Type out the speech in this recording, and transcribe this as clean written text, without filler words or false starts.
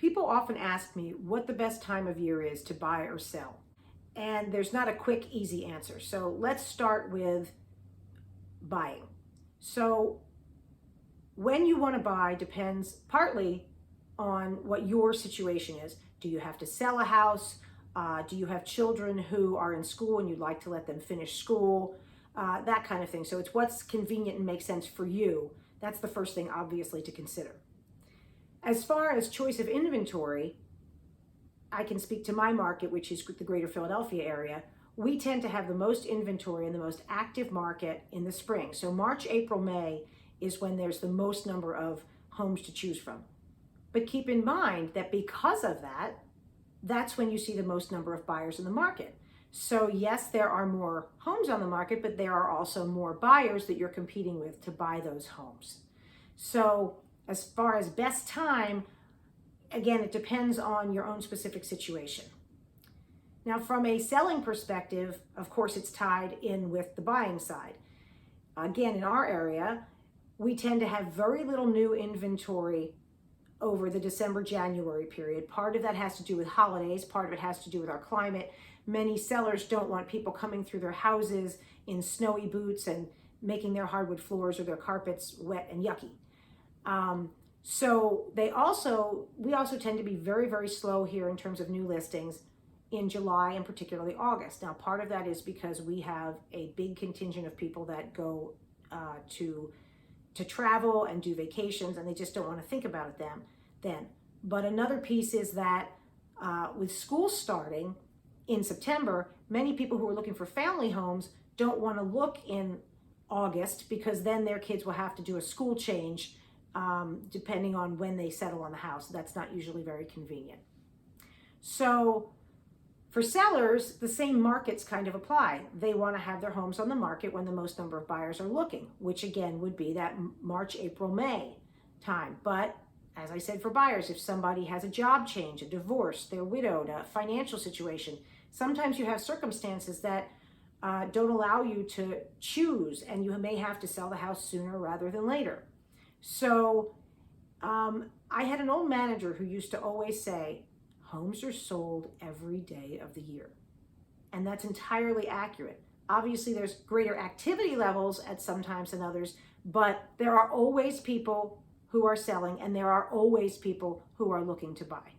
People often ask me what the best time of year is to buy or sell. And there's not a quick, easy answer. So let's start with buying. So when you want to buy depends partly on what your situation is. Do you have to sell a house? Do you have children who are in school and you'd like to let them finish school? That kind of thing. So it's what's convenient and makes sense for you. That's the first thing, obviously, to consider. As far as choice of inventory, I can speak to my market, which is the greater Philadelphia area. We tend to have the most inventory and the most active market in the spring. So March, April, May is when there's the most number of homes to choose from. But keep in mind that because of that, that's when you see the most number of buyers in the market. So yes, there are more homes on the market, but there are also more buyers that you're competing with to buy those homes. So as far as best time, again, it depends on your own specific situation. Now, from a selling perspective, of course, it's tied in with the buying side. Again, in our area, we tend to have very little new inventory over the December-January period. Part of that has to do with holidays, part of it has to do with our climate. Many sellers don't want people coming through their houses in snowy boots and making their hardwood floors or their carpets wet and yucky. So we also tend to be very, very slow here in terms of new listings in July and particularly August. Now, part of that is because we have a big contingent of people that go to travel and do vacations, and they just don't want to think about it then. But another piece is that with school starting in September, many people who are looking for family homes don't want to look in August because then their kids will have to do a school change depending on when they settle on the house. That's not usually very convenient. So for sellers, the same markets kind of apply. They want to have their homes on the market when the most number of buyers are looking, which again would be that March, April, May time. But as I said, for buyers, if somebody has a job change, a divorce, they're widowed, a financial situation, sometimes you have circumstances that don't allow you to choose, and you may have to sell the house sooner rather than later. So I had an old manager who used to always say, homes are sold every day of the year. And that's entirely accurate. Obviously, there's greater activity levels at some times than others, but there are always people who are selling and there are always people who are looking to buy.